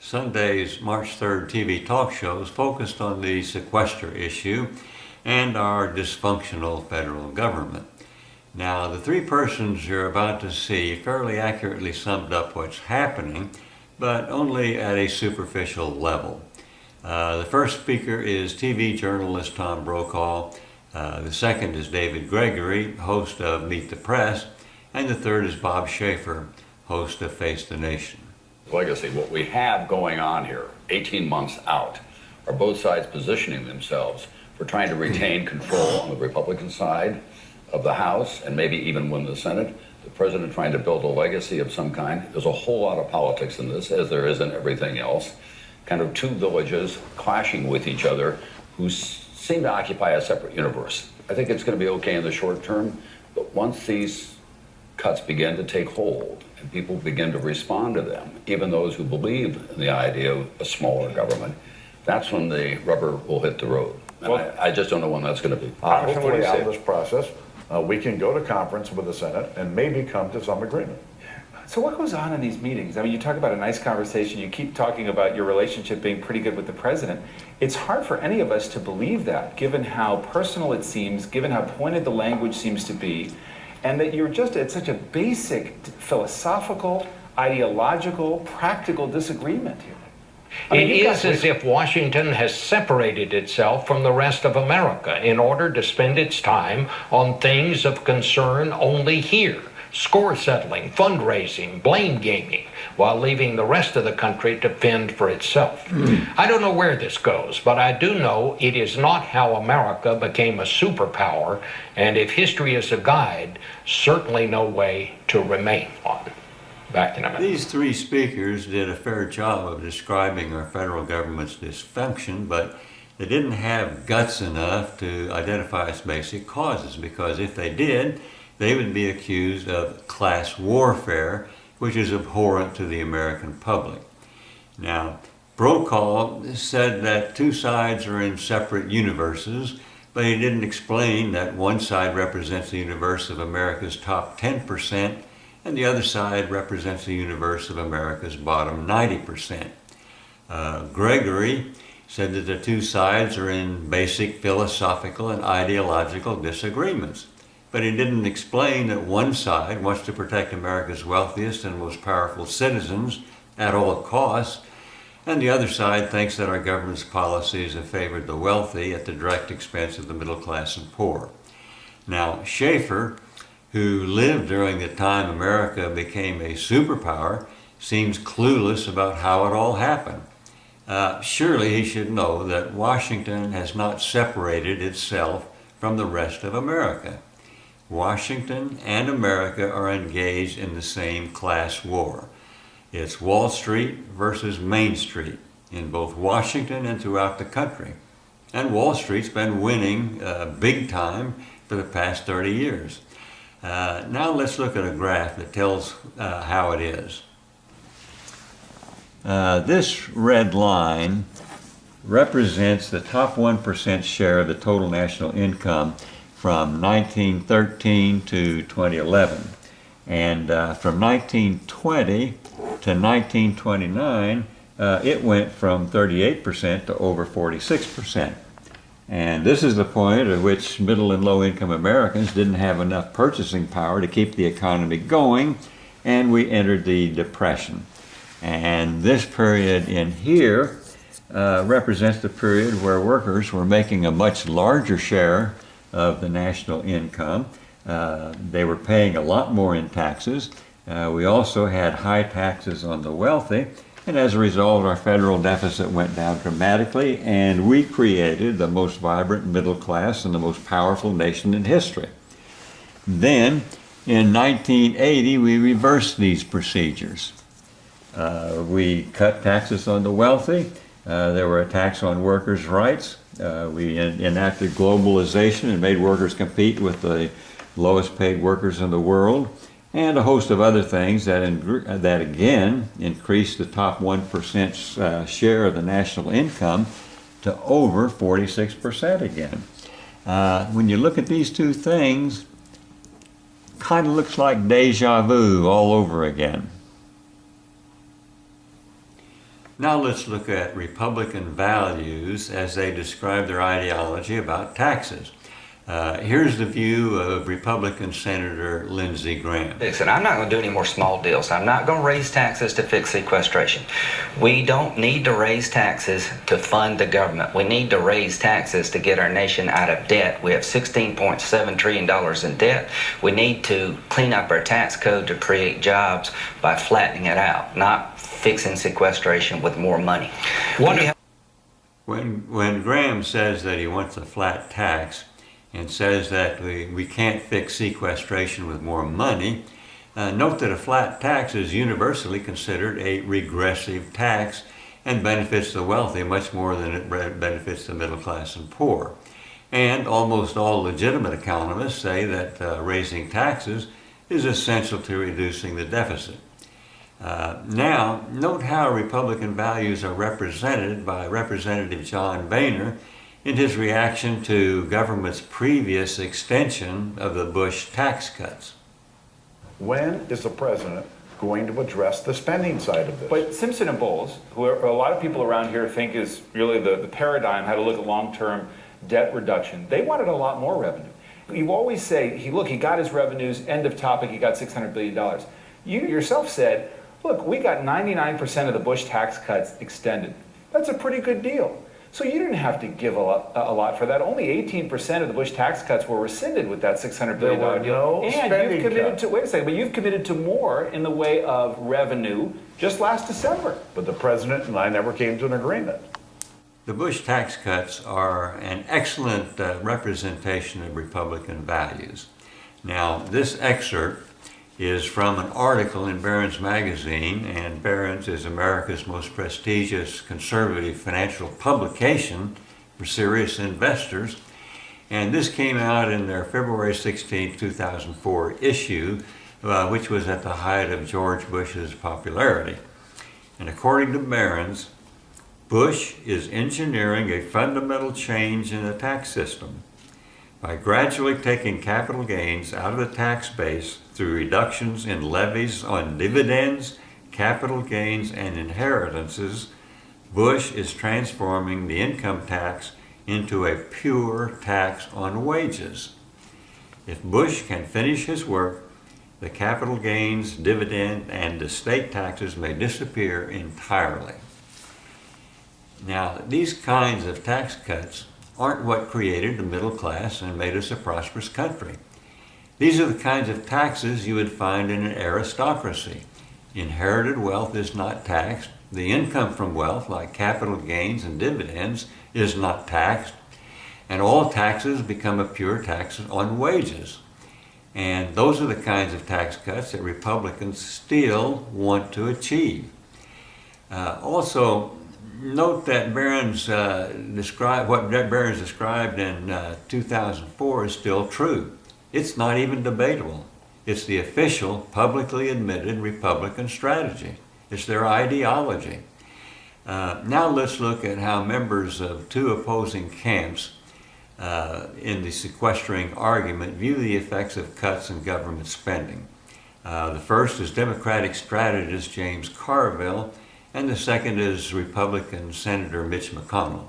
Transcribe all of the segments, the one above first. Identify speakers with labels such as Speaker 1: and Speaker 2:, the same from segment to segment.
Speaker 1: Sunday's March 3rd TV talk shows focused on the sequester issue and our dysfunctional federal government. Now, the three persons you're about to see fairly accurately summed up what's happening, but only at a superficial level. The first speaker is TV journalist Tom Brokaw. The second is David Gregory, host of Meet the Press. And the third is Bob Schaefer, host of Face the Nation.
Speaker 2: Legacy, what we have going on here, 18 months out, are both sides positioning themselves for trying to retain control on the Republican side of the House and maybe even win the Senate. The president trying to build a legacy of some kind. There's a whole lot of politics in this, as there is in everything else. Kind of two villages clashing with each other who seem to occupy a separate universe. I think it's going to be okay in the short term, but once these cuts begin to take hold and people begin to respond to them, even those who believe in the idea of a smaller government, that's when the rubber will hit the road. And well, I just don't know when that's going to be.
Speaker 3: Hopefully out of this process, we can go to conference with the Senate and maybe come to some agreement.
Speaker 4: So what goes on in these meetings? I mean, you talk about a nice conversation. You keep talking about your relationship being pretty good with the president. It's hard for any of us to believe that, given how personal it seems, given how pointed the language seems to be, and that you're just at such a basic philosophical, ideological, practical disagreement here.
Speaker 5: It is as if Washington has separated itself from the rest of America in order to spend its time on things of concern only here. Score settling, fundraising, blame gaming, while leaving the rest of the country to fend for itself. I don't know where this goes, but I do know it is not how America became a superpower, and if history is a guide, certainly no way to remain one. Back in a minute.
Speaker 1: These three speakers did a fair job of describing our federal government's dysfunction, but they didn't have guts enough to identify its basic causes, because if they did, they would be accused of class warfare, which is abhorrent to the American public. Now, Brokaw said that two sides are in separate universes, but he didn't explain that one side represents the universe of America's top 10%, and the other side represents the universe of America's bottom 90%. Gregory said that the two sides are in basic philosophical and ideological disagreements. But he didn't explain that one side wants to protect America's wealthiest and most powerful citizens at all costs, and the other side thinks that our government's policies have favored the wealthy at the direct expense of the middle class and poor. Now, Schaefer, who lived during the time America became a superpower, seems clueless about how it all happened. Surely he should know that Washington has not separated itself from the rest of America. Washington and America are engaged in the same class war. It's Wall Street versus Main Street in both Washington and throughout the country. And Wall Street's been winning big time for the past 30 years. Now let's look at a graph that tells how it is. This red line represents the top 1% share of the total national income from 1913 to 2011. And from 1920 to 1929, it went from 38% to over 46%. And this is the point at which middle and low income Americans didn't have enough purchasing power to keep the economy going, and we entered the Depression. And this period in here represents the period where workers were making a much larger share of the national income. They were paying a lot more in taxes. We also had high taxes on the wealthy, and as a result our federal deficit went down dramatically, and we created the most vibrant middle class and the most powerful nation in history. Then in 1980 we reversed these procedures. We cut taxes on the wealthy. There were attacks on workers' rights. We enacted globalization and made workers compete with the lowest paid workers in the world, and a host of other things that again increased the top 1% share of the national income to over 46% again. When you look at these two things, kind of looks like deja vu all over again. Now let's look at Republican values as they describe their ideology about taxes. Here's the view of Republican Senator Lindsey Graham.
Speaker 6: And I'm not going to do any more small deals. I'm not going to raise taxes to fix sequestration. We don't need to raise taxes to fund the government. We need to raise taxes to get our nation out of debt. We have $16.7 trillion in debt. We need to clean up our tax code to create jobs by flattening it out, not fixing sequestration with more money.
Speaker 1: When Graham says that he wants a flat tax, and says that we can't fix sequestration with more money, note that a flat tax is universally considered a regressive tax and benefits the wealthy much more than it benefits the middle class and poor. And almost all legitimate economists say that raising taxes is essential to reducing the deficit. Now, note how Republican values are represented by Representative John Boehner in his reaction to government's previous extension of the Bush tax cuts.
Speaker 3: When is the president going to address the spending side of this?
Speaker 4: But Simpson and Bowles, who a lot of people around here think is really the paradigm, how to look at long-term debt reduction, they wanted a lot more revenue. You always say, he got his revenues, end of topic, he got $600 billion. You yourself said, look, we got 99% of the Bush tax cuts extended. That's a pretty good deal. So you didn't have to give a lot for that. Only 18% of the Bush tax cuts were rescinded with that $600 billion deal.
Speaker 3: No
Speaker 4: and you've committed
Speaker 3: cuts.
Speaker 4: to, wait a second, but you've committed to more in the way of revenue just last December.
Speaker 3: But the president and I never came to an agreement.
Speaker 1: The Bush tax cuts are an excellent representation of Republican values. Now, this excerpt is from an article in Barron's magazine, and Barron's is America's most prestigious conservative financial publication for serious investors. And this came out in their February 16, 2004 issue, which was at the height of George Bush's popularity. And according to Barron's, Bush is engineering a fundamental change in the tax system by gradually taking capital gains out of the tax base through reductions in levies on dividends, capital gains, and inheritances. Bush is transforming the income tax into a pure tax on wages. If Bush can finish his work, the capital gains, dividend, and estate taxes may disappear entirely. Now, these kinds of tax cuts aren't what created the middle class and made us a prosperous country. These are the kinds of taxes you would find in an aristocracy. Inherited wealth is not taxed. The income from wealth, like capital gains and dividends, is not taxed. And all taxes become a pure tax on wages. And those are the kinds of tax cuts that Republicans still want to achieve. Also, note that Barron's what Barron's described in 2004 is still true. It's not even debatable. It's the official, publicly admitted Republican strategy. It's their ideology. Now let's look at how members of two opposing camps in the sequestering argument view the effects of cuts in government spending. The first is Democratic strategist James Carville, and the second is Republican Senator Mitch McConnell.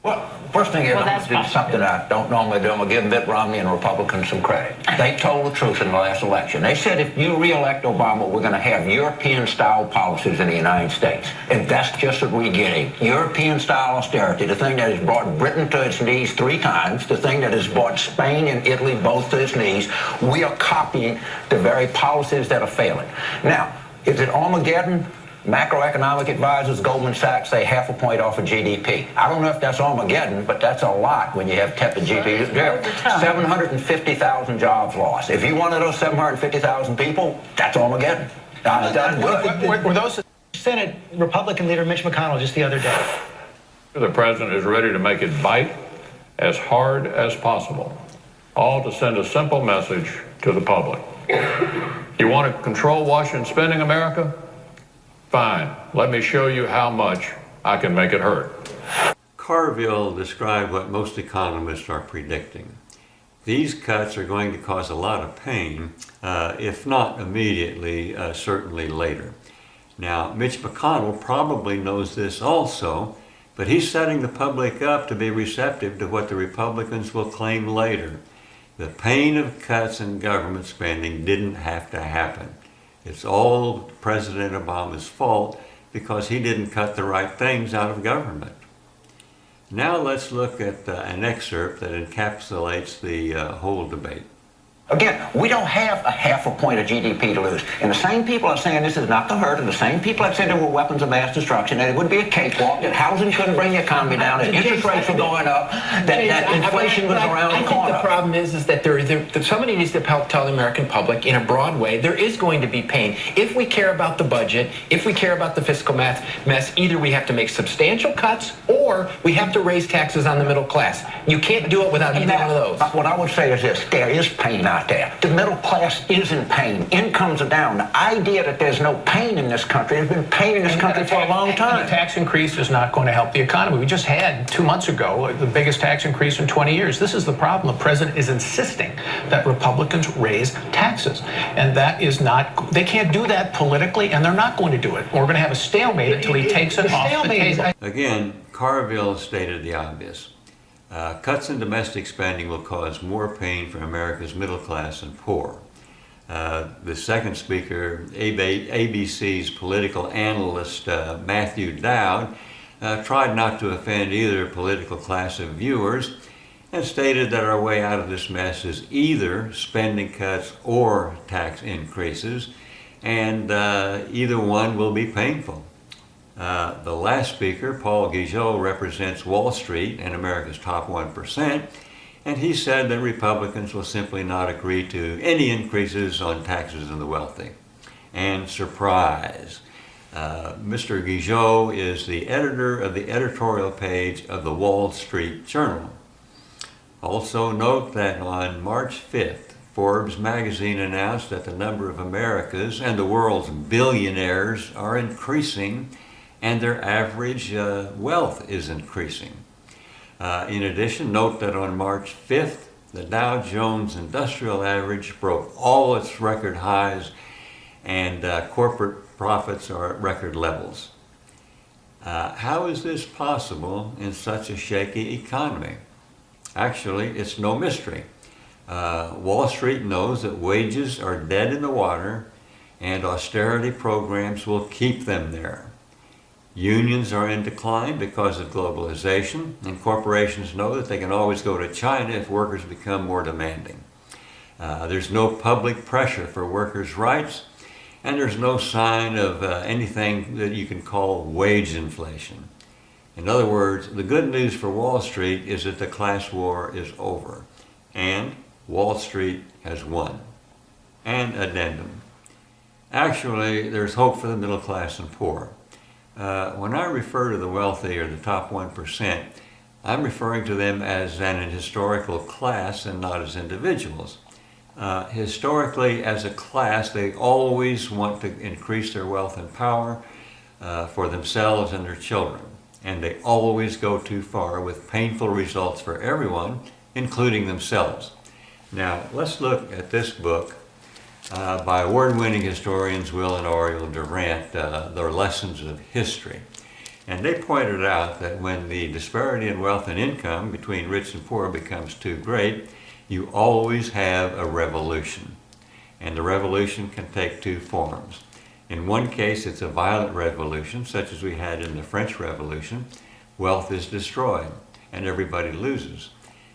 Speaker 5: Well, first thing is, I'm going to do something I don't normally do. I'm going to give Mitt Romney and Republicans some credit. They told the truth in the last election. They said if you re-elect Obama, we're going to have European-style policies in the United States. And that's just what we're getting. European-style austerity, the thing that has brought Britain to its knees 3 times, the thing that has brought Spain and Italy both to its knees. We are copying the very policies that are failing. Now, is it Armageddon? Macroeconomic advisors, Goldman Sachs, say 0.5 point off of GDP. I don't know if that's Armageddon, but that's a lot when you have tepid GDP. 750,000 jobs lost. If you're one of those 750,000 people, that's Armageddon.
Speaker 7: Were those Senate Republican leader Mitch McConnell just the other day?
Speaker 8: The president is ready to make it bite as hard as possible, all to send a simple message to the public. You want to control Washington spending, America? Fine. Let me show you how much I can make it hurt.
Speaker 1: Carville described what most economists are predicting. These cuts are going to cause a lot of pain, if not immediately, certainly later. Now, Mitch McConnell probably knows this also, but he's setting the public up to be receptive to what the Republicans will claim later. The pain of cuts in government spending didn't have to happen. It's all President Obama's fault because he didn't cut the right things out of government. Now let's look at an excerpt that encapsulates the whole debate.
Speaker 9: Again, we don't have a half a point of GDP to lose. And the same people are saying this is not the hurt, and the same people that said there were weapons of mass destruction, and it would be a cakewalk, that housing couldn't bring the economy down, that interest rates were going up, that inflation was around the corner.
Speaker 10: I think the problem is that somebody needs to help tell the American public in a broad way there is going to be pain. If we care about the budget, if we care about the fiscal mess, either we have to make substantial cuts or we have to raise taxes on the middle class. You can't do it without either one of those.
Speaker 9: What I would say is this: there is pain out there. The middle class is in pain. Incomes are down. The idea that there's no pain in this country, there's been pain in this country for a long time.
Speaker 10: The tax increase is not going to help the economy. We just had 2 months ago the biggest tax increase in 20 years. This is the problem. The president is insisting that Republicans raise taxes. And that is not, they can't do that politically, and they're not going to do it. We're going to have a stalemate until he takes it off the table.
Speaker 1: Again, Carville stated the obvious. Cuts in domestic spending will cause more pain for America's middle class and poor. The second speaker, ABC's political analyst Matthew Dowd, tried not to offend either political class of viewers and stated that our way out of this mess is either spending cuts or tax increases, and either one will be painful. The last speaker, Paul Gigot, represents Wall Street and America's top 1%, and he said that Republicans will simply not agree to any increases on taxes on the wealthy. And surprise, Mr. Gigot is the editor of the editorial page of the Wall Street Journal. Also note that on March 5th, Forbes magazine announced that the number of America's and the world's billionaires are increasing, and their average wealth is increasing. In addition, note that on March 5th, the Dow Jones Industrial Average broke all its record highs, and corporate profits are at record levels. How is this possible in such a shaky economy? Actually, it's no mystery. Wall Street knows that wages are dead in the water, and austerity programs will keep them there. Unions are in decline because of globalization, and corporations know that they can always go to China if workers become more demanding. There's no public pressure for workers' rights, and there's no sign of anything that you can call wage inflation. In other words, the good news for Wall Street is that the class war is over, and Wall Street has won. And addendum. Actually, there's hope for the middle class and poor. When I refer to the wealthy or the top 1%, I'm referring to them as an historical class and not as individuals. Historically, as a class, they always want to increase their wealth and power for themselves and their children. And they always go too far with painful results for everyone, including themselves. Now, let's look at this book by award-winning historians Will and Oriel Durant, their Lessons of History. And they pointed out that when the disparity in wealth and income between rich and poor becomes too great, you always have a revolution. And the revolution can take two forms. In one case, it's a violent revolution, such as we had in the French Revolution. Wealth is destroyed, and everybody loses.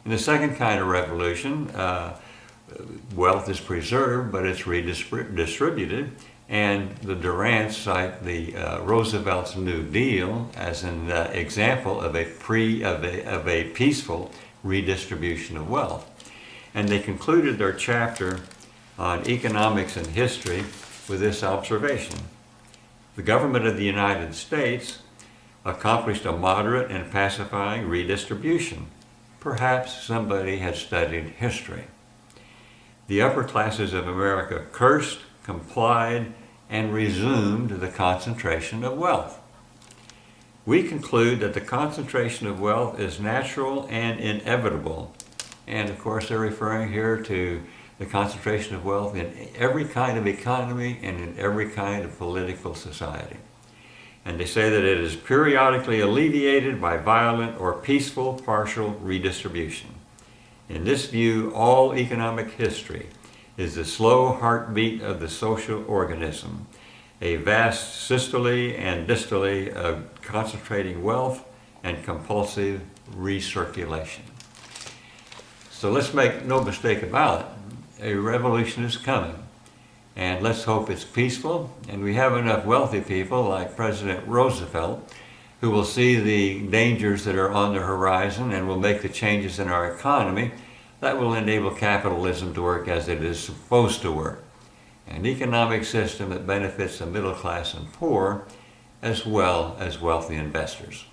Speaker 1: In the second kind of revolution, wealth is preserved, but it's redistributed, and the Durants cite the Roosevelt's New Deal as an example of a peaceful redistribution of wealth. And they concluded their chapter on economics and history with this observation: the government of the United States accomplished a moderate and pacifying redistribution. Perhaps somebody had studied history. The upper classes of America cursed, complied, and resumed the concentration of wealth. We conclude that the concentration of wealth is natural and inevitable. And of course, they're referring here to the concentration of wealth in every kind of economy and in every kind of political society. And they say that it is periodically alleviated by violent or peaceful partial redistribution. In this view, all economic history is the slow heartbeat of the social organism, a vast systole and dystole of concentrating wealth and compulsive recirculation. So let's make no mistake about it. A revolution is coming, and let's hope it's peaceful, and we have enough wealthy people like President Roosevelt who will see the dangers that are on the horizon and will make the changes in our economy that will enable capitalism to work as it is supposed to work. An economic system that benefits the middle class and poor as well as wealthy investors.